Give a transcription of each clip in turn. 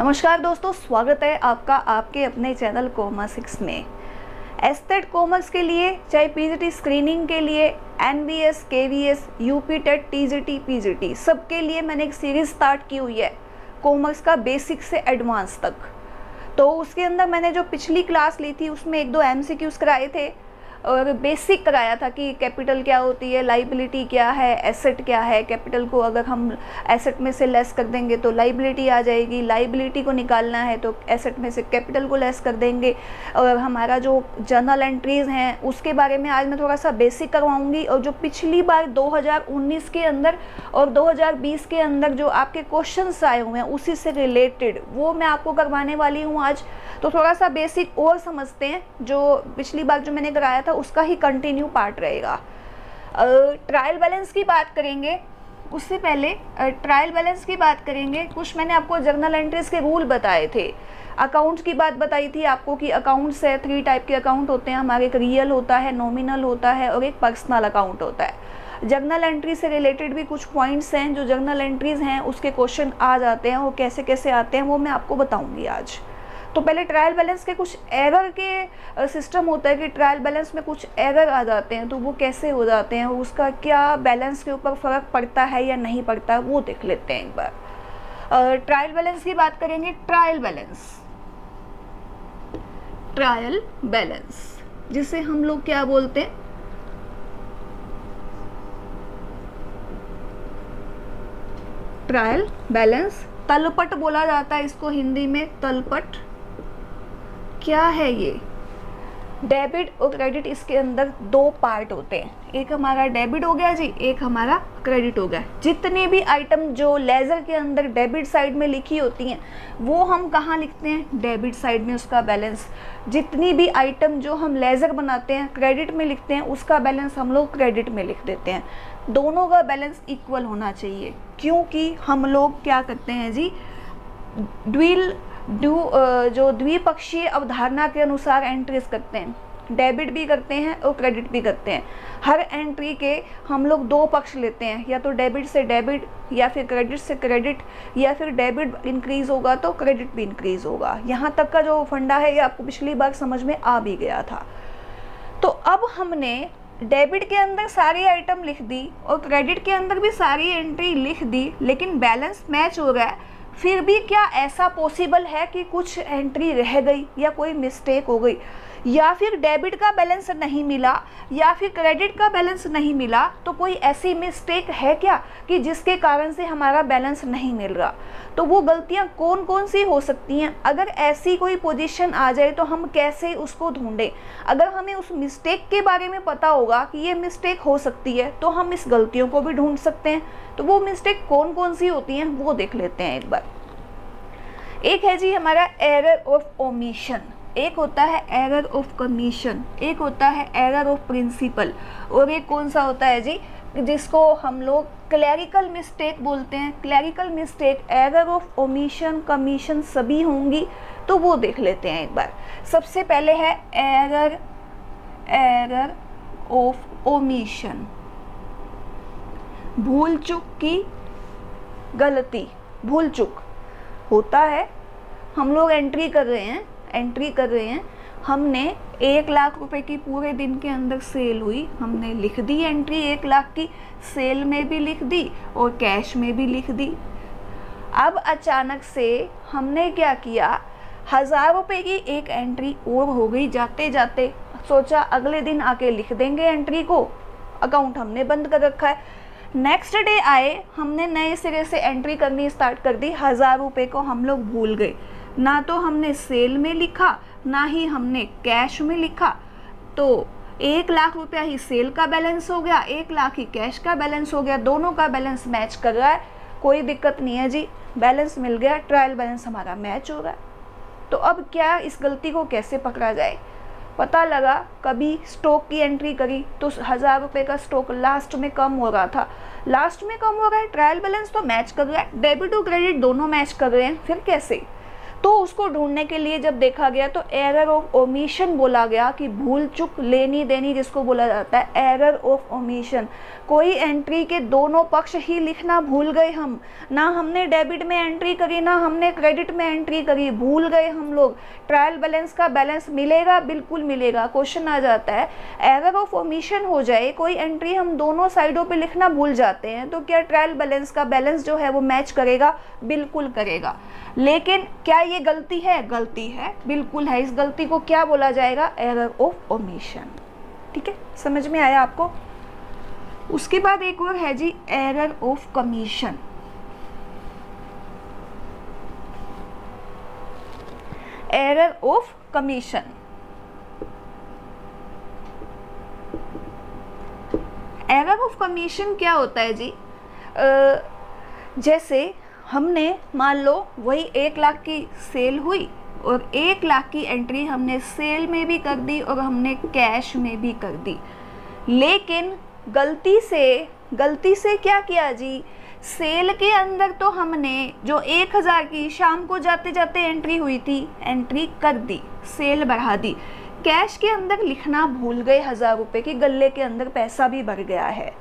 नमस्कार दोस्तों, स्वागत है आपका आपके अपने चैनल कॉमर्स 6 में। एस्टेट कॉमर्स के लिए चाहे पीजीटी स्क्रीनिंग के लिए, NBS, KVS, UP TET, TGT, PGT सबके लिए मैंने एक सीरीज़ स्टार्ट की हुई है कॉमर्स का बेसिक से एडवांस तक। तो उसके अंदर मैंने जो पिछली क्लास ली थी उसमें 1-2 एमसीक्यूज़ कराए थे और बेसिक कराया था कि कैपिटल क्या होती है, लाइबिलिटी क्या है, एसेट क्या है। कैपिटल को अगर हम एसेट में से लेस कर देंगे तो लाइबिलिटी आ जाएगी, लाइबिलिटी को निकालना है तो एसेट में से कैपिटल को लेस कर देंगे। और हमारा जो जर्नल एंट्रीज़ हैं उसके बारे में आज मैं थोड़ा सा बेसिक करवाऊंगी। और जो पिछली बार 2019 के अंदर और 2020 के अंदर जो आपके क्वेश्चंस आए हुए हैं उसी से रिलेटेड वो मैं आपको करवाने वाली हूँ आज। तो थोड़ा सा बेसिक और समझते हैं, जो पिछली बार जो मैंने कराया था उसका ही कंटिन्यू पार्ट रहेगा। ट्रायल बैलेंस की बात करेंगे, उससे पहले ट्रायल बैलेंस की बात करेंगे। कुछ मैंने आपको जर्नल एंट्रीज के रूल बताए थे, अकाउंट्स की बात बताई थी आपको कि अकाउंट्स है 3 टाइप के अकाउंट होते हैं हमारे। एक रियल होता है, नॉमिनल होता है और एक पर्सनल अकाउंट होता है। जर्नल एंट्री से रिलेटेड भी कुछ पॉइंट्स हैं, जो जर्नल एंट्रीज हैं उसके क्वेश्चन आ जाते हैं, वो कैसे कैसे आते हैं वो मैं आपको बताऊँगी आज। तो पहले ट्रायल बैलेंस के कुछ एरर के सिस्टम होता है कि ट्रायल बैलेंस में कुछ एरर आ जाते हैं, तो वो कैसे हो जाते हैं, उसका क्या बैलेंस के ऊपर फ़र्क पड़ता है या नहीं पड़ता है वो देख लेते हैं एक बार। ट्रायल बैलेंस की बात करेंगे। ट्रायल बैलेंस जिसे हम लोग क्या बोलते हैं, ट्रायल बैलेंस, तलपट बोला जाता है इसको हिंदी में, तलपट। क्या है ये? डेबिट और क्रेडिट, इसके अंदर 2 पार्ट होते हैं, एक हमारा डेबिट हो गया जी, एक हमारा क्रेडिट हो गया। जितने भी आइटम जो लेजर के अंदर डेबिट साइड में लिखी होती हैं वो हम कहाँ लिखते हैं? डेबिट साइड में उसका बैलेंस। जितनी भी आइटम जो हम लेजर बनाते हैं क्रेडिट में लिखते हैं उसका बैलेंस हम लोग क्रेडिट में लिख देते हैं। दोनों का बैलेंस इक्वल होना चाहिए, क्योंकि हम लोग क्या करते हैं जी, जो द्विपक्षीय अवधारणा के अनुसार एंट्रीज करते हैं, डेबिट भी करते हैं और क्रेडिट भी करते हैं। हर एंट्री के हम लोग 2 पक्ष लेते हैं, या तो डेबिट से डेबिट या फिर क्रेडिट से क्रेडिट, या फिर डेबिट इंक्रीज होगा तो क्रेडिट भी इंक्रीज होगा। यहाँ तक का जो फंडा है ये आपको पिछली बार समझ में आ भी गया था। तो अब हमने डेबिट के अंदर सारी आइटम लिख दी और क्रेडिट के अंदर भी सारी एंट्री लिख दी, लेकिन बैलेंस मैच हो रहा है। फिर भी क्या ऐसा पॉसिबल है कि कुछ एंट्री रह गई या कोई मिस्टेक हो गई, या फिर डेबिट का बैलेंस नहीं मिला या फिर क्रेडिट का बैलेंस नहीं मिला, तो कोई ऐसी मिस्टेक है क्या कि जिसके कारण से हमारा बैलेंस नहीं मिल रहा? तो वो गलतियां कौन कौन सी हो सकती हैं? अगर ऐसी कोई पोजीशन आ जाए तो हम कैसे उसको ढूंढें? अगर हमें उस मिस्टेक के बारे में पता होगा कि ये मिस्टेक हो सकती है तो हम इस गलतियों को भी ढूंढ सकते हैं। तो वो मिस्टेक कौन कौन सी होती हैं वो देख लेते हैं एक बार। एक है जी हमारा एरर ऑफ ओमिशन, एक होता है एरर ऑफ कमीशन, एक होता है एरर ऑफ प्रिंसिपल, और एक कौन सा होता है जी जिसको हम लोग क्लैरिकल मिस्टेक बोलते हैं। Clerical mistake, error of omission, commission सभी होंगी, तो वो देख लेते हैं एक बार। सबसे पहले है एरर ऑफ ओमिशन, भूल चूक की गलती। भूल चूक होता है, हम लोग एंट्री कर रहे हैं, हमने 1 लाख रुपए की पूरे दिन के अंदर सेल हुई, हमने लिख दी एंट्री 1 लाख की, सेल में भी लिख दी और कैश में भी लिख दी। अब अचानक से हमने क्या किया, 1000 रुपए की एक एंट्री और हो गई। जाते जाते सोचा अगले दिन आके लिख देंगे एंट्री को, अकाउंट हमने बंद कर रखा है। नेक्स्ट डे आए, हमने नए सिरे से एंट्री करनी स्टार्ट कर दी, 1000 रुपये को हम लोग भूल गए। ना तो हमने सेल में लिखा ना ही हमने कैश में लिखा, तो 1 लाख रुपया ही सेल का बैलेंस हो गया, 1 लाख ही कैश का बैलेंस हो गया। दोनों का बैलेंस मैच कर रहा है, कोई दिक्कत नहीं है जी, बैलेंस मिल गया, ट्रायल बैलेंस हमारा मैच हो रहा है। तो अब क्या इस गलती को कैसे पकड़ा जाए? पता लगा कभी स्टॉक की एंट्री करी तो 1000 रुपये का स्टॉक लास्ट में कम हो रहा था, ट्रायल बैलेंस तो मैच कर रहा है, डेबिट और क्रेडिट दोनों मैच कर रहे हैं, फिर कैसे? तो उसको ढूंढने के लिए जब देखा गया तो एरर ऑफ ओमिशन बोला गया कि भूल चूक लेनी देनी जिसको बोला जाता है एरर ऑफ ओमिशन। कोई एंट्री के दोनों पक्ष ही लिखना भूल गए हम, ना हमने डेबिट में एंट्री करी ना हमने क्रेडिट में एंट्री करी, भूल गए हम लोग। ट्रायल बैलेंस का बैलेंस मिलेगा, बिल्कुल मिलेगा। क्वेश्चन आ जाता है एरर ऑफ ओमिशन हो जाए, कोई एंट्री हम दोनों साइडों पे लिखना भूल जाते हैं तो क्या ट्रायल बैलेंस का बैलेंस जो है वो मैच करेगा? बिल्कुल करेगा। लेकिन क्या ये गलती है? गलती है, बिल्कुल है। इस गलती को क्या बोला जाएगा? Error of omission. ठीक है, समझ में आया आपको? उसके बाद एक और है जी error of commission. Error of commission, error of commission क्या होता है जी? जैसे हमने मान लो वही 1 लाख की सेल हुई और 1 लाख की एंट्री हमने सेल में भी कर दी और हमने कैश में भी कर दी, लेकिन गलती से क्या किया जी? सेल के अंदर तो हमने जो 1000 की शाम को जाते जाते एंट्री हुई थी एंट्री कर दी, सेल बढ़ा दी। कैश के अंदर लिखना भूल गए 1000 रुपये की, गल्ले के अंदर पैसा भी बढ़ गया है।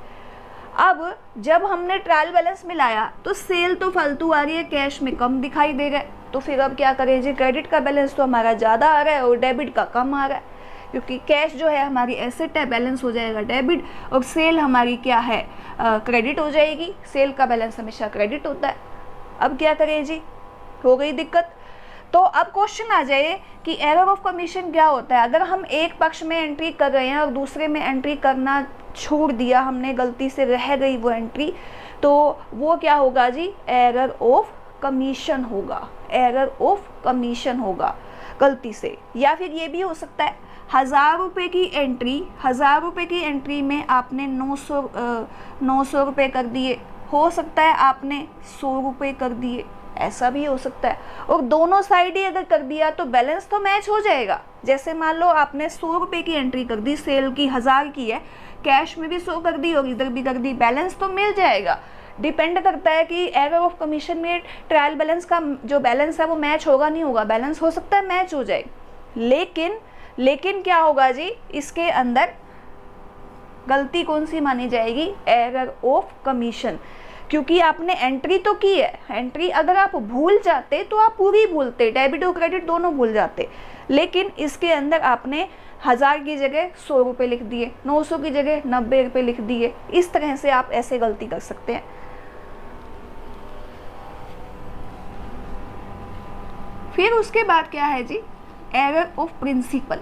अब जब हमने ट्रायल बैलेंस मिलाया तो सेल तो फालतू आ रही है, कैश में कम दिखाई दे रहा है। तो फिर अब क्या करें जी? क्रेडिट का बैलेंस तो हमारा ज़्यादा आ रहा है और डेबिट का कम आ रहा है, क्योंकि कैश जो है हमारी एसेट है, बैलेंस हो जाएगा डेबिट, और सेल हमारी क्या है? क्रेडिट हो जाएगी। सेल का बैलेंस हमेशा क्रेडिट होता है। अब क्या करें जी? हो गई दिक्कत। तो अब क्वेश्चन आ जाए कि एरर ऑफ कमीशन क्या होता है? अगर हम एक पक्ष में एंट्री कर रहे हैं और दूसरे में एंट्री करना छोड़ दिया हमने, गलती से रह गई वो एंट्री, तो वो क्या होगा जी? एरर ऑफ कमीशन होगा। एरर ऑफ कमीशन होगा गलती से। या फिर ये भी हो सकता है 1000 रुपये की एंट्री, 1000 रुपये की एंट्री में आपने 900 रुपये कर दिए, हो सकता है आपने 100 रुपये कर दिए, ऐसा भी हो सकता है। और दोनों साइड ही अगर कर दिया तो बैलेंस तो मैच हो जाएगा। जैसे मान लो आपने 100 रुपये की एंट्री कर दी, सेल की 1000 की है, कैश में भी 100 कर दी और इधर भी कर दी, बैलेंस तो मिल जाएगा। डिपेंड करता है कि एरर ऑफ कमीशन में ट्रायल बैलेंस का जो बैलेंस है वो मैच होगा नहीं होगा। बैलेंस हो सकता है मैच हो जाए, लेकिन क्या होगा जी? इसके अंदर गलती कौन सी मानी जाएगी? एरर ऑफ कमीशन, क्योंकि आपने एंट्री तो की है। एंट्री अगर आप भूल जाते तो आप पूरी भूलते, डेबिट और क्रेडिट दोनों भूल जाते, लेकिन इसके अंदर आपने 1000 की जगह 100 रुपये लिख दिए, 900 की जगह 90 रुपये लिख दिए। इस तरह से आप ऐसे गलती कर सकते हैं। फिर उसके बाद क्या है जी? Error of principal.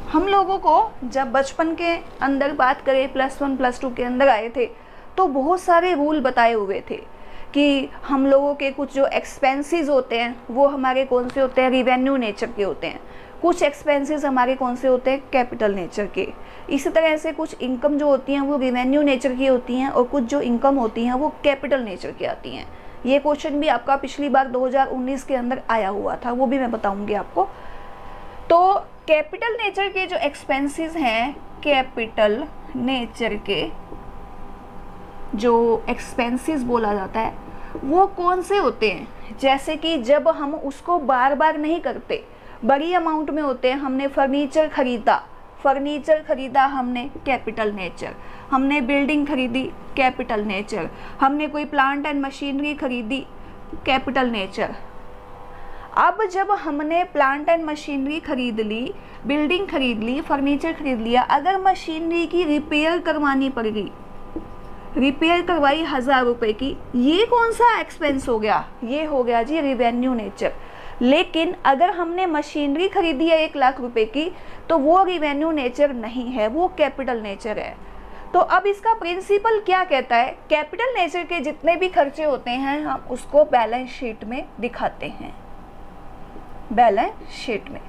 हम लोगों को जब बचपन के अंदर बात करें, +1 +2 के अंदर आए थे तो बहुत सारे रूल बताए हुए थे कि हम लोगों के कुछ जो एक्सपेंसेस होते हैं वो हमारे कौन से होते हैं? रिवेन्यू नेचर के होते हैं। कुछ एक्सपेंसेस हमारे कौन से होते हैं? कैपिटल नेचर के। इसी तरह से कुछ इनकम जो होती हैं वो रिवेन्यू नेचर की होती हैं और कुछ जो इनकम होती हैं वो कैपिटल नेचर की आती हैं। ये क्वेश्चन भी आपका पिछली बार 2019 के अंदर आया हुआ था, वो भी मैं बताऊंगी आपको। तो कैपिटल नेचर के जो एक्सपेंसेस हैं, कैपिटल नेचर के जो एक्सपेंसेस बोला जाता है वो कौन से होते हैं? जैसे कि जब हम उसको बार बार नहीं करते, बड़ी अमाउंट में होते हैं। हमने फर्नीचर खरीदा हमने, कैपिटल नेचर। हमने बिल्डिंग खरीदी, कैपिटल नेचर। हमने कोई प्लांट एंड मशीनरी खरीदी, कैपिटल नेचर। अब जब हमने प्लांट एंड मशीनरी खरीद ली, बिल्डिंग खरीद ली, फर्नीचर खरीद लिया, अगर मशीनरी की रिपेयर करवानी पड़ गई, रिपेयर करवाई 1000 रुपये की, ये कौन सा एक्सपेंस हो गया? ये हो गया जी रिवेन्यू नेचर। लेकिन अगर हमने मशीनरी खरीदी है 1 लाख रुपए की तो वो रिवेन्यू नेचर नहीं है, वो कैपिटल नेचर है। तो अब इसका प्रिंसिपल क्या कहता है? कैपिटल नेचर के जितने भी खर्चे होते हैं हम उसको बैलेंस शीट में दिखाते हैं, बैलेंस शीट में।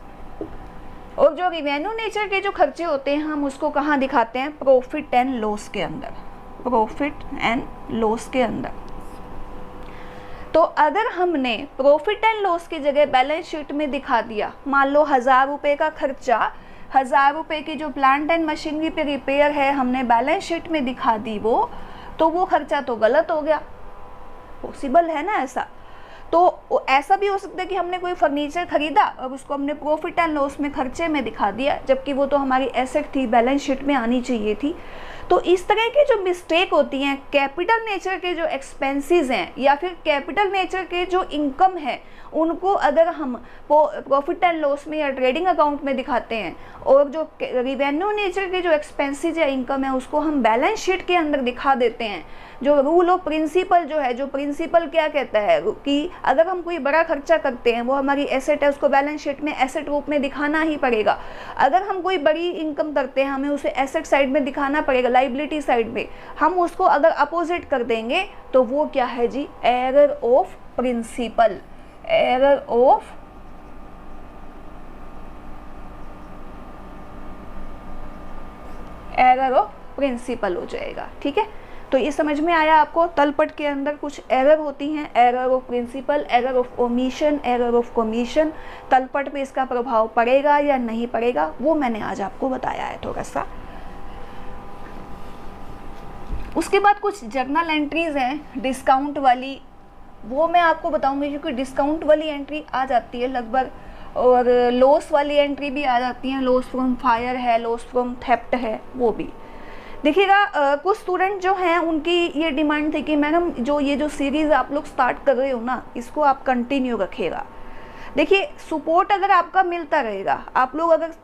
और जो रिवेन्यू नेचर के जो खर्चे होते हैं हम उसको कहाँ दिखाते हैं? प्रॉफिट एंड लॉस के अंदर, प्रॉफिट एंड लॉस के अंदर। तो अगर हमने प्रॉफिट एंड लॉस की जगह बैलेंस शीट में दिखा दिया, मान लो 1000 रुपये का खर्चा, 1000 रुपये की जो प्लांट एंड मशीनरी पे रिपेयर है हमने बैलेंस शीट में दिखा दी वो, तो वो खर्चा तो गलत हो गया। पॉसिबल है ना ऐसा? तो ऐसा भी हो सकता है कि हमने कोई फर्नीचर खरीदा और उसको हमने प्रॉफिट एंड लॉस में खर्चे में दिखा दिया, जबकि वो तो हमारी एसेट थी, बैलेंस शीट में आनी चाहिए थी। तो इस तरह की जो मिस्टेक होती हैं, कैपिटल नेचर के जो एक्सपेंसेस हैं या फिर कैपिटल नेचर के जो इनकम है, उनको अगर हम प्रॉफिट एंड लॉस में या ट्रेडिंग अकाउंट में दिखाते हैं और जो रिवेन्यू नेचर के जो एक्सपेंसेस या इनकम है उसको हम बैलेंस शीट के अंदर दिखा देते हैं। जो रूल ऑफ प्रिंसिपल जो है, जो प्रिंसिपल क्या कहता है कि अगर हम कोई बड़ा खर्चा करते हैं, वो हमारी एसेट है, उसको बैलेंस शीट में एसेट रूप में दिखाना ही पड़ेगा। अगर हम कोई बड़ी इनकम करते हैं, हमें उसे एसेट साइड में दिखाना पड़ेगा, लाइबिलिटी साइड में। हम उसको अगर अपोजिट कर देंगे तो वो क्या है जी? Error of principle, error of principle हो जाएगा। ठीक है, तो ये समझ में आया आपको? तलपट के अंदर कुछ एरर होती हैं, error of principle, error of omission, error of commission. तलपट पे इसका प्रभाव पड़ेगा या नहीं पड़ेगा, वो मैंने आज आपको बताया है थोड़ा सा। उसके बाद कुछ जर्नल एंट्रीज हैं डिस्काउंट वाली, वो मैं आपको बताऊंगी, क्योंकि डिस्काउंट वाली एंट्री आ जाती है लगभग, और लॉस वाली एंट्री भी आ जाती है। लॉस फ्रॉम फायर है, लॉस फ्रॉम थेफ्ट है, वो भी देखिएगा। कुछ स्टूडेंट जो हैं उनकी ये डिमांड थी कि मैडम ये जो सीरीज़ आप लोग स्टार्ट कर रहे हो ना, इसको आप कंटिन्यू रखिएगा। देखिए, सपोर्ट अगर आपका मिलता रहेगा, आप लोग अगर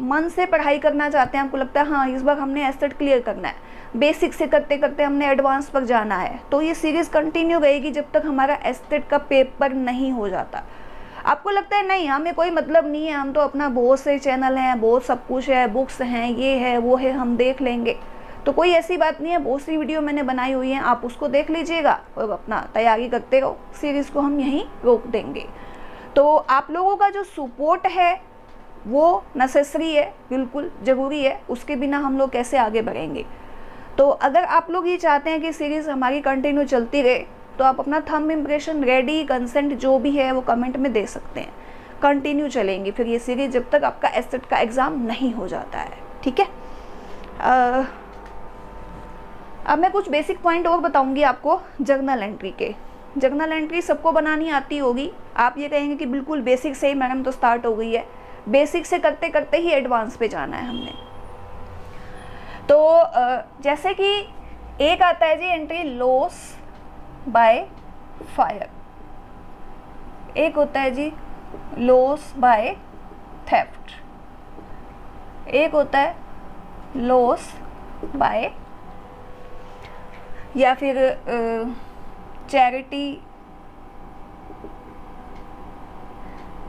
मन से पढ़ाई करना चाहते हैं, आपको लगता है हाँ इस बार हमने एसेट क्लियर करना है, बेसिक से करते करते हमने एडवांस पर जाना है, तो ये सीरीज़ कंटिन्यू रहेगी जब तक हमारा एसेट का पेपर नहीं हो जाता। आपको लगता है नहीं हमें कोई मतलब नहीं है, हम तो अपना बहुत से चैनल हैं, बहुत सब कुछ है, बुक्स हैं, ये है वो है, हम देख लेंगे, तो कोई ऐसी बात नहीं है। बहुत सी वीडियो मैंने बनाई हुई हैं, आप उसको देख लीजिएगा और अपना तैयारी करते रहो। सीरीज़ को हम यहीं रोक देंगे। तो आप लोगों का जो सपोर्ट है वो नेसेसरी है, बिल्कुल ज़रूरी है, उसके बिना हम लोग कैसे आगे बढ़ेंगे। तो अगर आप लोग ये चाहते हैं कि सीरीज़ हमारी कंटिन्यू चलती रहे, तो आप अपना थंब इम्प्रेशन, रेडी, कंसेंट जो भी है वो कमेंट में दे सकते हैं। कंटिन्यू चलेंगी फिर ये सीरीज़ जब तक आपका एसेट का एग्ज़ाम नहीं हो जाता है। ठीक है, अब मैं कुछ बेसिक पॉइंट और बताऊंगी आपको जर्नल एंट्री के। जर्नल एंट्री सबको बनानी आती होगी। आप ये कहेंगे कि बिल्कुल बेसिक से ही मैडम तो स्टार्ट हो गई है, बेसिक से करते करते ही एडवांस पे जाना है हमने। तो जैसे कि एक आता है जी एंट्री लॉस बाय फायर, एक होता है जी लॉस बाय थेफ्ट, एक होता है लॉस बाय या फिर चैरिटी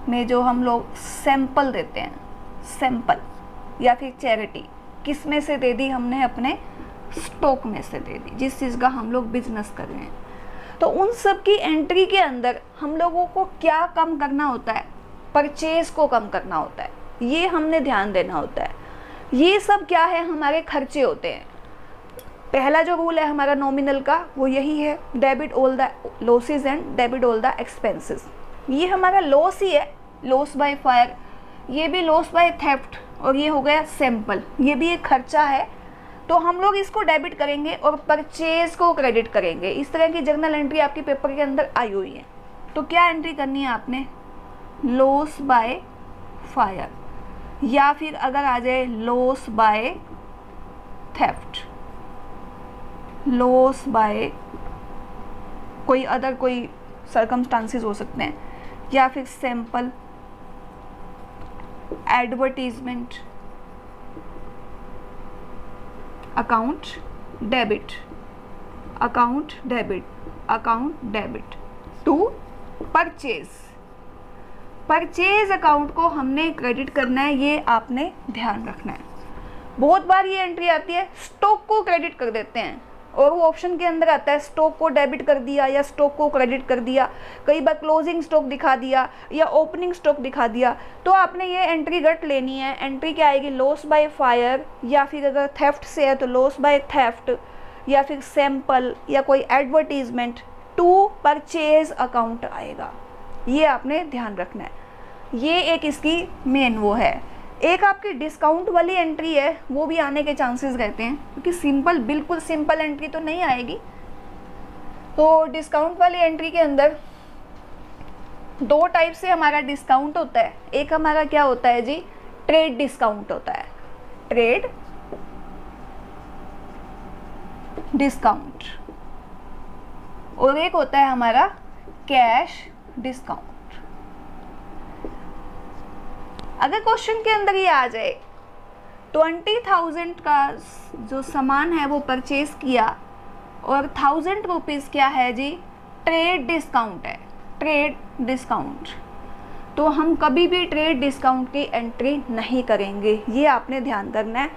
में जो हम लोग सैंपल देते हैं, सैंपल या फिर चैरिटी किस में से दे दी हमने? अपने स्टॉक में से दे दी, जिस चीज़ का हम लोग बिजनेस कर रहे हैं। तो उन सब की एंट्री के अंदर हम लोगों को क्या कम करना होता है? परचेज को कम करना होता है, ये हमने ध्यान देना होता है। ये सब क्या है? हमारे खर्चे होते हैं। पहला जो रूल है हमारा नॉमिनल का वो यही है, debit all the losses and debit all the expenses. ये हमारा लॉस ही है, लॉस बाय फायर, ये भी लॉस बाय थेफ्ट, और ये हो गया सैंपल, ये भी एक खर्चा है। तो हम लोग इसको डेबिट करेंगे और परचेज को क्रेडिट करेंगे। इस तरह की जर्नल एंट्री आपके पेपर के अंदर आई हुई है। तो क्या एंट्री करनी है आपने? लॉस बाय फायर, या फिर अगर आ जाए loss by theft, loss by कोई अदर कोई सर्कमस्टांसेस हो सकते हैं, या फिर sample, advertisement, account debit, account debit, account debit to purchase. Purchase account को हमने क्रेडिट करना है, ये आपने ध्यान रखना है। बहुत बार ये एंट्री आती है स्टॉक को क्रेडिट कर देते हैं, और वो ऑप्शन के अंदर आता है स्टॉक को डेबिट कर दिया या स्टॉक को क्रेडिट कर दिया, कई बार क्लोजिंग स्टॉक दिखा दिया या ओपनिंग स्टॉक दिखा दिया। तो आपने ये एंट्री रट लेनी है। एंट्री क्या आएगी? लॉस बाय फायर, या फिर अगर थेफ्ट से है तो लॉस बाय थेफ्ट, या फिर सैंपल या कोई एडवर्टीजमेंट टू परचेज अकाउंट आएगा। ये आपने ध्यान रखना है, ये एक इसकी मेन वो है। एक आपकी डिस्काउंट वाली एंट्री है, वो भी आने के चांसेस रहते हैं, क्योंकि सिंपल, बिल्कुल सिंपल एंट्री तो नहीं आएगी। तो डिस्काउंट वाली एंट्री के अंदर दो टाइप से हमारा डिस्काउंट होता है। एक हमारा क्या होता है जी, ट्रेड डिस्काउंट होता है, ट्रेड डिस्काउंट, और एक होता है हमारा कैश डिस्काउंट। अगर क्वेश्चन के अंदर ये आ जाए 20,000 का जो सामान है वो परचेज किया और 1000 रुपीज़ क्या है जी, ट्रेड डिस्काउंट है, ट्रेड डिस्काउंट, तो हम कभी भी ट्रेड डिस्काउंट की एंट्री नहीं करेंगे। ये आपने ध्यान करना है।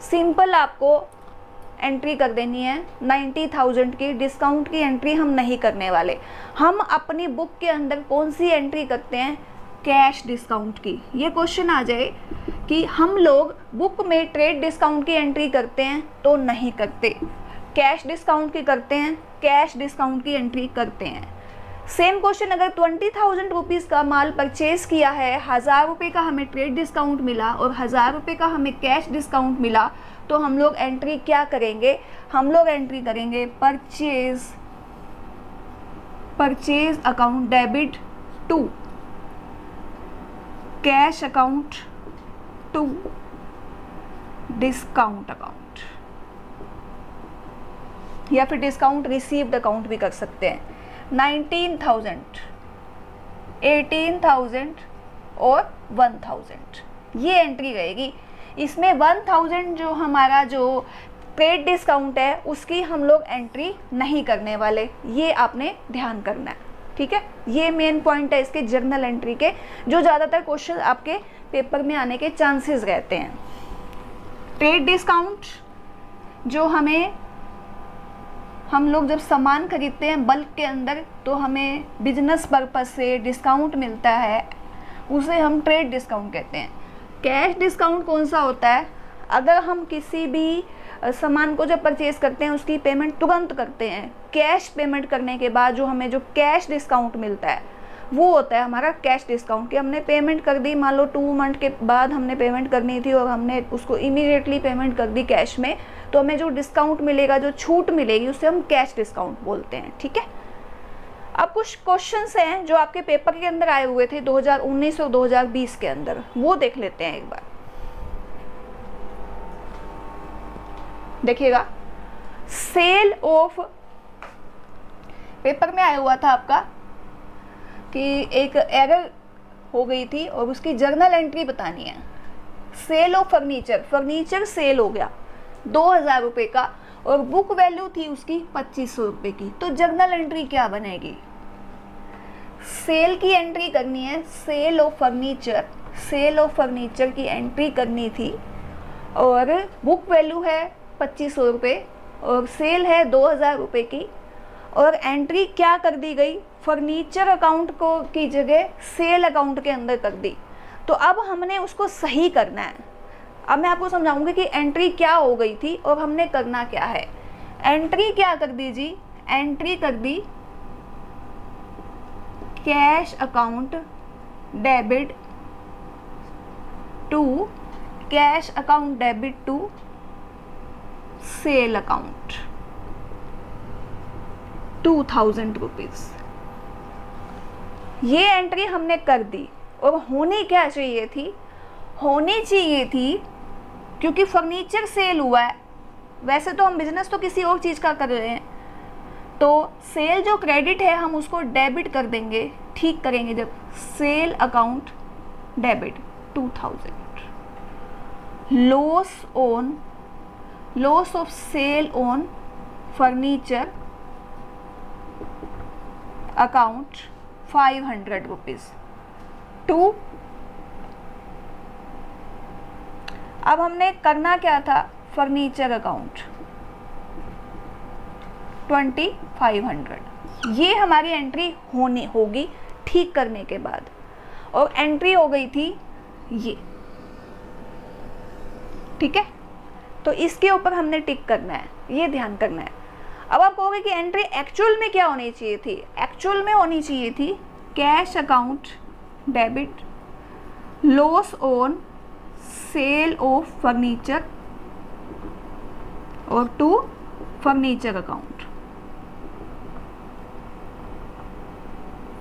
सिंपल आपको एंट्री कर देनी है 90,000 की, डिस्काउंट की एंट्री हम नहीं करने वाले। हम अपनी बुक के अंदर कौन सी एंट्री करते हैं, कैश डिस्काउंट की। ये क्वेश्चन आ जाए कि हम लोग बुक में ट्रेड डिस्काउंट की एंट्री करते हैं तो नहीं करते, कैश डिस्काउंट की करते हैं, कैश डिस्काउंट की एंट्री करते हैं। सेम क्वेश्चन, अगर 20,000 रुपीज़ का माल परचेज किया है, 1000 रुपये का हमें ट्रेड डिस्काउंट मिला और 1000 रुपये का हमें कैश डिस्काउंट मिला, तो हम लोग एंट्री क्या करेंगे, हम लोग एंट्री करेंगे purchase account debit to cash account to discount account, या फिर डिस्काउंट रिसीव्ड अकाउंट भी कर सकते हैं। 19,000, 18,000 और 1,000 ये एंट्री रहेगी। इसमें 1,000 जो हमारा जो ट्रेड डिस्काउंट है उसकी हम लोग एंट्री नहीं करने वाले, ये आपने ध्यान करना है, ठीक है। ये मेन पॉइंट है इसके जर्नल एंट्री के, जो ज़्यादातर क्वेश्चन आपके पेपर में आने के चांसेस रहते हैं। ट्रेड डिस्काउंट जो हम लोग जब सामान खरीदते हैं बल्क के अंदर तो हमें बिजनेस पर्पस से डिस्काउंट मिलता है, उसे हम ट्रेड डिस्काउंट कहते हैं। कैश डिस्काउंट कौन सा होता है, अगर हम किसी भी सामान को जब परचेज करते हैं उसकी पेमेंट तुरंत करते हैं, कैश पेमेंट करने के बाद जो हमें जो कैश डिस्काउंट मिलता है वो होता है हमारा कैश डिस्काउंट। कि हमने पेमेंट कर दी, मान लो 2 मंथ के बाद हमने पेमेंट करनी थी और हमने उसको इमीडिएटली पेमेंट कर दी कैश में, तो हमें जो डिस्काउंट मिलेगा, जो छूट मिलेगी, उसे हम कैश डिस्काउंट बोलते हैं, ठीक है। अब कुछ क्वेश्चंस हैं जो आपके पेपर के अंदर आए हुए थे 2019 और 2020 के अंदर, वो देख लेते हैं एक बार। देखिएगा, सेल ऑफ, पेपर में आया हुआ था आपका कि एक एरर हो गई थी और उसकी जर्नल एंट्री बतानी है। सेल ऑफ फर्नीचर सेल हो गया 2,000 रुपये का और बुक वैल्यू थी उसकी 2500 रुपये की, तो जर्नल एंट्री क्या बनेगी, सेल की एंट्री करनी है, सेल ऑफ फर्नीचर की एंट्री करनी थी और बुक वैल्यू है 2500 रुपये और सेल है 2,000 रुपये की, और एंट्री क्या कर दी गई, फर्नीचर अकाउंट को की जगह सेल अकाउंट के अंदर कर दी। तो अब हमने उसको सही करना है। अब मैं आपको समझाऊंगी कि एंट्री क्या हो गई थी और हमने करना क्या है। एंट्री क्या कर दी जी, एंट्री कर दी cash account debit to sale account 2,000 rupees. ये एंट्री हमने कर दी और होनी क्या चाहिए थी, क्योंकि फर्नीचर सेल हुआ है, वैसे तो हम बिजनेस तो किसी और चीज़ का कर रहे हैं, तो सेल जो क्रेडिट है हम उसको डेबिट कर देंगे, ठीक करेंगे जब, sale account debit 2,000, loss of sale on furniture account 500 rupees to. अब हमने करना क्या था, फर्नीचर अकाउंट 2,500, ये हमारी एंट्री होगी ठीक करने के बाद, और एंट्री हो गई थी ये, ठीक है। तो इसके ऊपर हमने टिक करना है, ये ध्यान करना है। अब आप कहोगे कि एंट्री एक्चुअल में क्या होनी चाहिए थी, एक्चुअल में होनी चाहिए थी cash account debit loss on sale of furniture और टू फर्नीचर अकाउंट।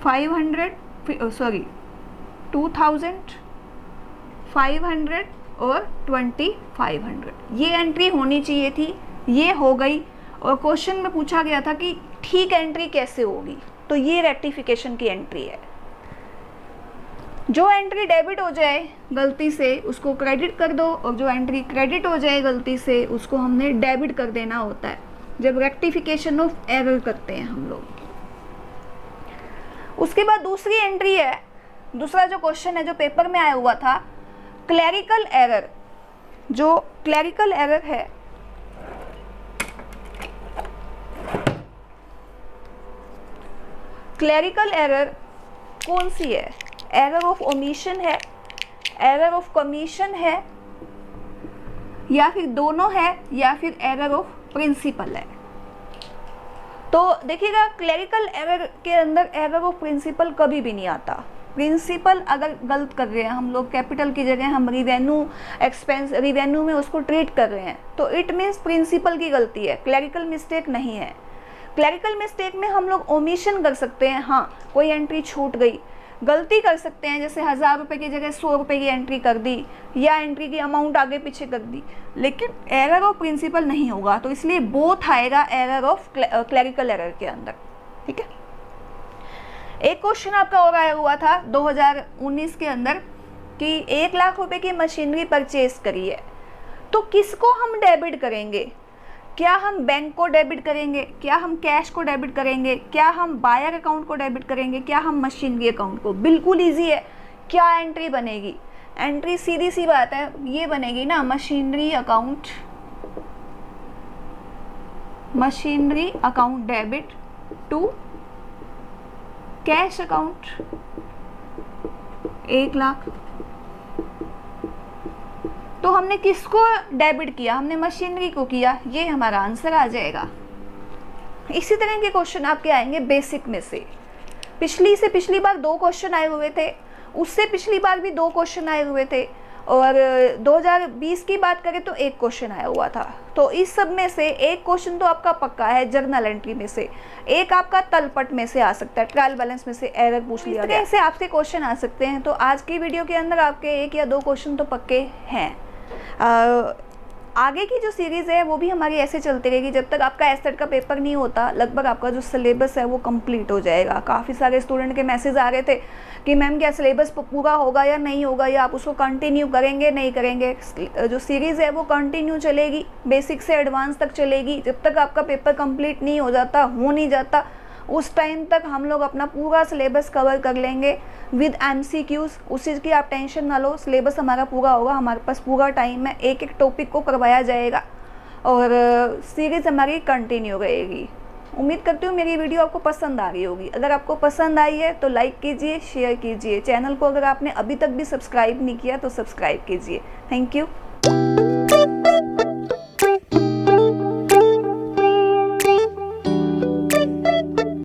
2500 और 2500 ये एंट्री होनी चाहिए थी, ये हो गई। और क्वेश्चन में पूछा गया था कि ठीक एंट्री कैसे होगी, तो ये रेक्टिफिकेशन की एंट्री है। जो एंट्री डेबिट हो जाए गलती से उसको क्रेडिट कर दो, और जो एंट्री क्रेडिट हो जाए गलती से उसको हमने डेबिट कर देना होता है जब रेक्टिफिकेशन ऑफ एरर करते हैं हम लोग। उसके बाद दूसरी एंट्री है, दूसरा जो क्वेश्चन है जो पेपर में आया हुआ था, क्लैरिकल एरर। जो क्लैरिकल एरर है, क्लैरिकल एरर कौन सी है? एरर ऑफ ओमिशन है, एरर ऑफ कमीशन है, या फिर दोनों है, या फिर एरर ऑफ प्रिंसिपल है। तो देखिएगा, क्लैरिकल एरर के अंदर एरर ऑफ प्रिंसिपल कभी भी नहीं आता। प्रिंसिपल अगर गलत कर रहे हैं हम लोग, कैपिटल की जगह हम रिवेन्यू में उसको ट्रीट कर रहे हैं, तो इट मीन्स प्रिंसिपल की गलती है, क्लैरिकल मिस्टेक नहीं है। क्लैरिकल मिस्टेक में हम लोग ओमिशन कर सकते हैं, हाँ कोई एंट्री छूट गई, गलती कर सकते हैं, जैसे 1000 रुपये की जगह 100 रुपये की एंट्री कर दी, या एंट्री की अमाउंट आगे पीछे कर दी, लेकिन एरर ऑफ प्रिंसिपल नहीं होगा। तो इसलिए बोथ आएगा एरर ऑफ क्लैरिकल एरर के अंदर, ठीक है। एक क्वेश्चन आपका और आया हुआ था 2019 के अंदर कि 1 लाख रुपए की मशीनरी परचेज करी है, तो किसको हम डेबिट करेंगे? क्या हम बैंक को डेबिट करेंगे, क्या हम कैश को डेबिट करेंगे, क्या हम बायर अकाउंट को डेबिट करेंगे, क्या हम मशीनरी अकाउंट को? बिल्कुल इजी है। क्या एंट्री बनेगी? एंट्री सीधी सी बात है, ये बनेगी ना, machinery account debit to cash account 1 lakh. तो हमने किसको डेबिट किया? हमने मशीनरी को किया, ये हमारा आंसर आ जाएगा। इसी तरह के क्वेश्चन आपके आएंगे बेसिक में से। पिछली बार 2 क्वेश्चन आए हुए थे, उससे पिछली बार भी 2 क्वेश्चन आए हुए थे, और 2020 की बात करें तो 1 क्वेश्चन आया हुआ था। तो इस सब में से 1 क्वेश्चन तो आपका पक्का है जर्नल एंट्री में से, 1 आपका तलपट में से आ सकता है, ट्रायल बैलेंस में से एरर पूछ लिया गया, ऐसे आपसे क्वेश्चन आ सकते हैं। तो आज की वीडियो के अंदर आपके 1 या 2 क्वेश्चन तो पक्के हैं। आगे की जो सीरीज़ है वो भी हमारी ऐसे चलती रहेगी जब तक आपका एस्टेट का पेपर नहीं होता। लगभग आपका जो सिलेबस है वो कंप्लीट हो जाएगा। काफ़ी सारे स्टूडेंट के मैसेज आ रहे थे कि मैम क्या सिलेबस पूरा होगा या नहीं होगा, या आप उसको कंटिन्यू करेंगे नहीं करेंगे। जो सीरीज़ है वो कंटिन्यू चलेगी, बेसिक से एडवांस तक चलेगी। जब तक आपका पेपर कंप्लीट नहीं हो नहीं जाता उस टाइम तक हम लोग अपना पूरा सिलेबस कवर कर लेंगे विद MCQs। उस चीज़ की आप टेंशन ना लो, सिलेबस हमारा पूरा होगा, हमारे पास पूरा टाइम है, एक टॉपिक को करवाया जाएगा और सीरीज़ हमारी कंटिन्यू रहेगी। उम्मीद करती हूँ मेरी वीडियो आपको पसंद आ रही होगी। अगर आपको पसंद आई है तो लाइक कीजिए, शेयर कीजिए। चैनल को अगर आपने अभी तक भी सब्सक्राइब नहीं किया तो सब्सक्राइब कीजिए। Thank you.